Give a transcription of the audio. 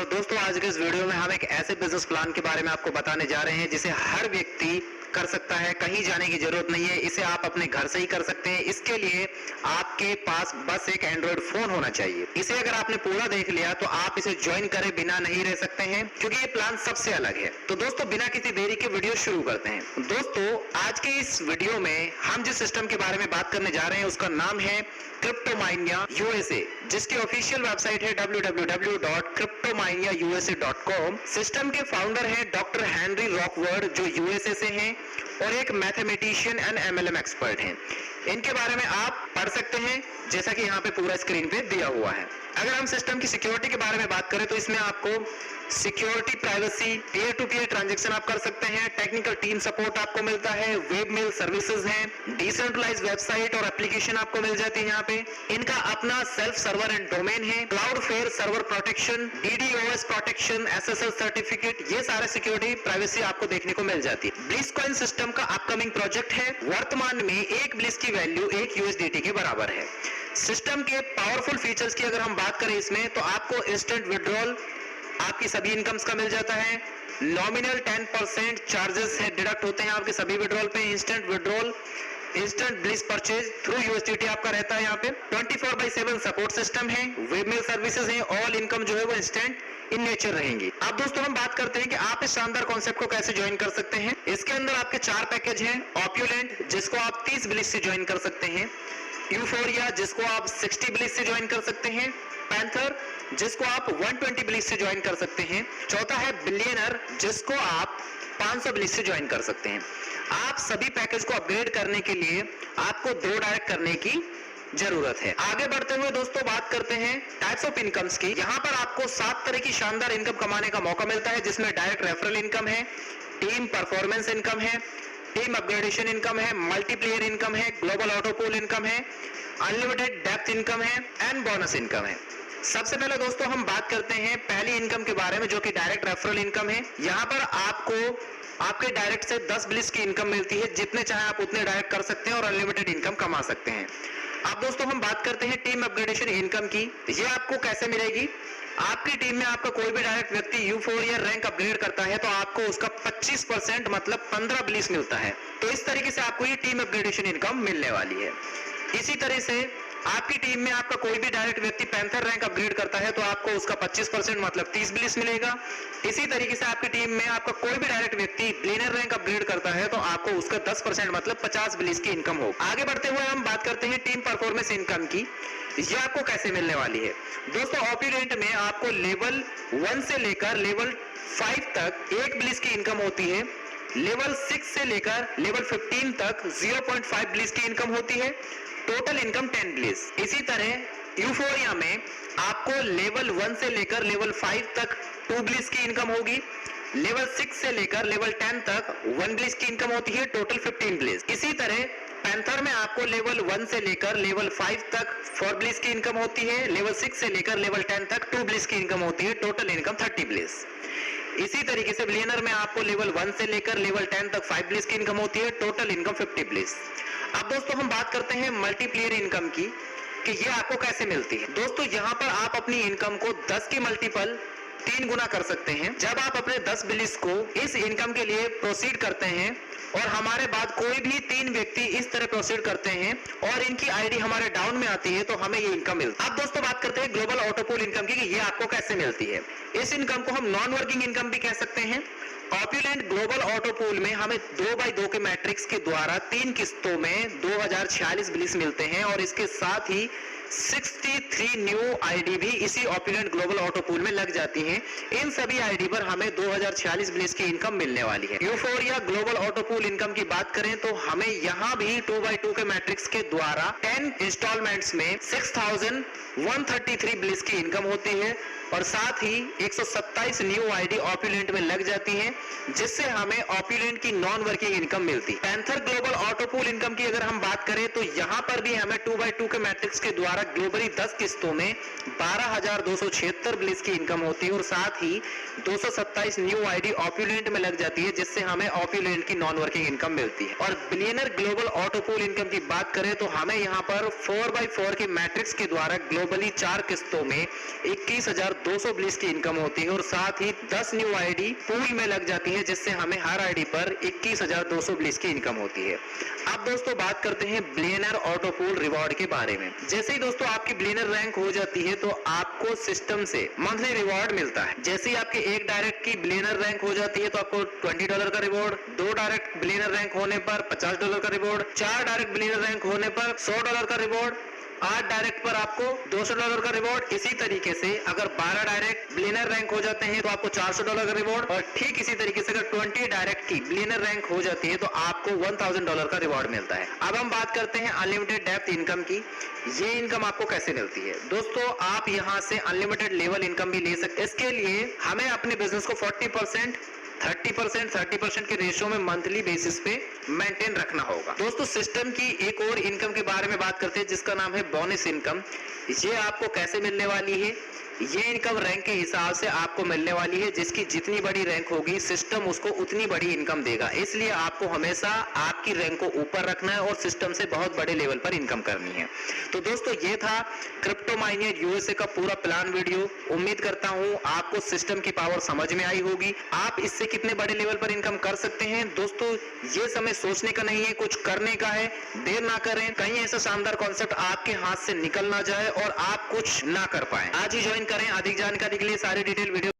तो दोस्तों आज के इस वीडियो में हम एक ऐसे बिजनेस प्लान के बारे में आपको बताने जा रहे हैं जिसे हर व्यक्ति कर सकता है। कहीं जाने की जरूरत नहीं है, इसे आप अपने घर से ही कर सकते हैं। इसके लिए आपके पास बस एक एंड्रॉइड फोन होना चाहिए। इसे अगर आपने पूरा देख लिया तो आप इसे ज्वाइन करे बिना नहीं रह सकते हैं, क्योंकि ये प्लान सबसे अलग है। तो दोस्तों बिना किसी देरी के वीडियो शुरू करते हैं। दोस्तों आज के इस वीडियो में हम जिस सिस्टम के बारे में बात करने जा रहे हैं उसका नाम है क्रिप्टोमाइनिया यूएसए, जिसकी ऑफिशियल वेबसाइट है www.cryptomaniausa.com। सिस्टम के फाउंडर हैं डॉक्टर हेनरी रॉकवर्ड, जो यूएसए से हैं और एक मैथमेटिशियन एंड एमएलएम एक्सपर्ट हैं। इनके बारे में आप पढ़ सकते हैं, जैसा कि यहाँ पे पूरा स्क्रीन पे दिया हुआ है। अगर हम सिस्टम की सिक्योरिटी के बारे में बात करें तो इसमें आपको security, privacy, peer to peer transaction आप कर सकते हैं, टेक्निकल टीम सपोर्ट आपको मिलता है, वेब मेल सर्विसेज हैं, डिसेंट्रलाइज्ड वेबसाइट और एप्लीकेशन आपको मिल जाती है। यहाँ पे इनका अपना सेल्फ सर्वर एंड डोमेन है, Cloudflare server protection, DDoS protection, SSL certificate, ये सारे सिक्योरिटी प्राइवेसी आपको देखने को मिल जाती है। ब्लिसकॉइन सिस्टम का अपकमिंग प्रोजेक्ट है। वर्तमान में एक ब्लिस की वैल्यू एक यूएसडीटी के बराबर है। सिस्टम के पावरफुल फीचर्स की अगर हम बात करें इसमें, तो आपको इंस्टेंट विड्रॉल आपकी सभी इनकम्स का मिल जाता है। नॉमिनल 10% चार्जेस है डिडक्ट होते हैं आपके सभी विड्रॉल पे। Instant withdrawal, instant bliss purchase through USDT आपका रहता है। यहाँ पे 24/7 सपोर्ट सिस्टम है, वेब मेल सर्विसेज है, ऑल इनकम जो है वो इंस्टेंट इन नेचर रहेंगी। अब दोस्तों हम बात करते हैं कि आप इस शानदार कॉन्सेप्ट को कैसे ज्वाइन कर सकते हैं। इसके अंदर आपके 4 पैकेज हैं। ऑप्यूलेंट, जिसको आप 30 ब्लिस से ज्वाइन कर सकते हैं। यूफोरिया, जिसको आप 60 ब्लिस से ज्वाइन कर सकते हैं। पैंथर, जिसको आप 120 ब्लिस से ज्वाइन कर सकते हैं। चौथा है बिलियनर, जिसको आप 500 ब्लिस से ज्वाइन कर सकते हैं। आप सभी पैकेज को अपग्रेड करने के लिए आपको 2 डायरेक्ट करने की जरूरत है। आगे बढ़ते हुए दोस्तों बात करते हैं टाइप्स ऑफ इनकम्स की। यहाँ पर आपको 7 तरह की शानदार इनकम कमाने का मौका मिलता है, जिसमें डायरेक्ट रेफरल इनकम है, टीम परफॉर्मेंस इनकम है, टीम अपग्रेडेशन इनकम है, मल्टीप्लेयर इनकम है, ग्लोबल ऑटोपूल इनकम है, अनलिमिटेड डेप्थ इनकम है एंड बोनस इनकम है। सबसे पहले दोस्तों हम बात करते हैं पहली इनकम के बारे में, जो कि डायरेक्ट रेफरल इनकम है। यहाँ पर आपको आपके डायरेक्ट से 10 ब्लिस की इनकम मिलती है। जितने चाहे आप उतने डायरेक्ट कर सकते हैं और अनलिमिटेड इनकम कमा सकते हैं। अब दोस्तों हम बात करते हैं टीम अपग्रेडेशन इनकम की। ये आपको कैसे मिलेगी? आपकी टीम में आपका कोई भी डायरेक्ट व्यक्ति U4 रैंक अपग्रेड करता है तो आपको उसका 25% मतलब 15 ब्लिस मिलता है। तो इस तरीके से आपको ये टीम अपग्रेडेशन इनकम मिलने वाली है। इसी तरह से आपकी टीम में आपका कोई भी डायरेक्ट व्यक्ति पैंथर रैंक अपग्रेड करता है तो आपको उसका 25% मतलब 30 ब्लिस मिलेगा। इसी तरीके से आपकी टीम में आपका कोई भी डायरेक्ट व्यक्ति बिलियनर रैंक अपग्रेड करता है तो आपको उसका 10% मतलब 50 ब्लिस की इनकम हो। आगे बढ़ते हुए हम बात करते हैं टीम परफॉर्मेंस इनकम की। ये आपको कैसे मिलने वाली है? दोस्तों ऑप्यूलेंट में आपको लेवल 1 से लेकर लेवल 5 तक 1 ब्लिस की इनकम होती है। लेवल 6 से लेकर लेवल 15 तक 0.5 ब्लिस की इनकम होती है। Total income 10 bliss. इसी तरह यूफोरिया में आपको लेवल 1 से लेकर लेवल 5 तक 2 ब्लिस की इनकम होगी। लेवल 6 से लेकर लेवल 10 तक 1 ब्लिस की इनकम होती है, टोटल 15 ब्लिस। इसी तरह पैंथर में आपको लेवल 1 से लेकर लेवल 5 तक 4 ब्लिस की इनकम होती है। लेवल 6 से लेकर लेवल 10 तक 2 ब्लिस की इनकम होती है, टोटल इनकम 30 ब्लिस। इसी तरीके से बिलियनर में आपको लेवल 1 से लेकर लेवल 10 तक 5 ब्लिस की इनकम होती है, टोटल इनकम 50 ब्लिस। अब दोस्तों हम बात करते हैं मल्टीप्लेयर इनकम की कि ये आपको कैसे मिलती है। दोस्तों यहाँ पर आप अपनी इनकम को 10 की मल्टीपल 3 गुना कर सकते हैं। जब आप अपने 10 ब्लिस को इस इनकम के लिए प्रोसीड करते हैं और हमारे बाद कोई भी 3 व्यक्ति इस तरह प्रोसीड करते हैं और इनकी आईडी हमारे डाउन में आती है तो हमें ये इनकम मिलती है। अब दोस्तों बात करते हैं ग्लोबल ऑटोपूल इनकम की कि ये आपको कैसे मिलती है। इस इनकम को हम नॉन वर्किंग इनकम भी कह सकते हैं। ऑप्यूलेंट ग्लोबल ऑटोपूल में हमें 2/2 के मैट्रिक्स के द्वारा 3 किस्तों में 2046 ब्लिस मिलते हैं और इसके साथ ही 63 न्यू आईडी भी इसी ऑप्यूलेंट ग्लोबल ऑटोपूल में लग जाती हैं। इन सभी आईडी पर हमें 2046 ब्लिस की इनकम मिलने वाली है। यूफोरिया ग्लोबल ऑटोपूल इनकम की बात करें तो हमें यहाँ भी 2/2 के मैट्रिक्स के द्वारा 10 इंस्टॉलमेंट्स में 6133 ब्लिस की इनकम होती है और साथ ही 127 न्यू आईडी ऑप्यूलेंट में लग जाती हैं, जिससे हमें ऑप्यूलेंट की नॉन वर्किंग इनकम मिलती है। पैंथर ग्लोबल ऑटोपूल इनकम की अगर हम बात करें तो यहाँ पर भी हमें 2/2 के मैट्रिक्स के द्वारा ग्लोबली 10 किस्तों में 12,276 ब्लिस की इनकम होती है और साथ ही 227 न्यू आईडी ऑप्यूलेंट में लग जाती है, जिससे हमें ऑप्यूलेंट की नॉन वर्किंग इनकम मिलती है। और बिलियनर ग्लोबल ऑटोपूल इनकम की बात करें तो हमें यहाँ पर 4/4 के मैट्रिक्स के द्वारा ग्लोबली 4 किस्तों में 21,200 200 ब्लिस की इनकम होती है और साथ ही 10 न्यू आईडी पूल में लग जाती है, जिससे हमें हर आईडी पर 21,200 ब्लिस की इनकम होती है। अब दोस्तों बात करते हैं बिलियनर ऑटो पूल रिवॉर्ड के बारे में। जैसे ही दोस्तों आपकी बिलियनर रैंक हो जाती है तो आपको सिस्टम से मंथली रिवॉर्ड मिलता है। जैसे ही आपके एक डायरेक्ट की बिलियनर रैंक हो जाती है तो आपको $20 का रिवॉर्ड, 2 डायरेक्ट बिलियनर रैंक होने पर $50 का रिवॉर्ड, 4 डायरेक्ट बिलियनर रैंक होने पर $100 का रिवॉर्ड, 8 डायरेक्ट पर आपको $200 का रिवॉर्ड। इसी तरीके से अगर 12 डायरेक्ट बिलियनर रैंक हो जाते हैं तो आपको $400 का रिवॉर्ड, और ठीक इसी तरीके से अगर 20 डायरेक्ट की बिलियनर रैंक हो जाती है तो आपको $1000 का रिवॉर्ड मिलता है। अब हम बात करते हैं अनलिमिटेड डेप्थ इनकम की। ये इनकम आपको कैसे मिलती है? दोस्तों आप यहाँ से अनलिमिटेड लेवल इनकम भी ले सकते हैं। इसके लिए हमें अपने बिजनेस को 40%, 30% के रेशियो में मंथली बेसिस पे मेंटेन रखना होगा। दोस्तों सिस्टम की एक और इनकम के बारे में बात करते हैं जिसका नाम है बोनस इनकम। ये आपको कैसे मिलने वाली है? ये इनकम रैंक के हिसाब से आपको मिलने वाली है। जिसकी जितनी बड़ी रैंक होगी सिस्टम उसको उतनी बड़ी इनकम देगा, इसलिए आपको हमेशा आपकी रैंक को ऊपर रखना है और सिस्टम से बहुत बड़े लेवल पर इनकम करनी है। तो दोस्तों ये था क्रिप्टो माइनियर यूएसए का पूरा प्लान वीडियो। उम्मीद करता हूँ आपको सिस्टम की पावर समझ में आई होगी। आप इससे कितने बड़े लेवल पर इनकम कर सकते हैं। दोस्तों ये समय सोचने का नहीं है, कुछ करने का है। देर ना करें, कहीं ऐसा शानदार कॉन्सेप्ट आपके हाथ से निकल ना जाए और आप कुछ ना कर पाए। आज ही ज्वाइन करें। अधिक जानकारी के लिए सारी डिटेल वीडियो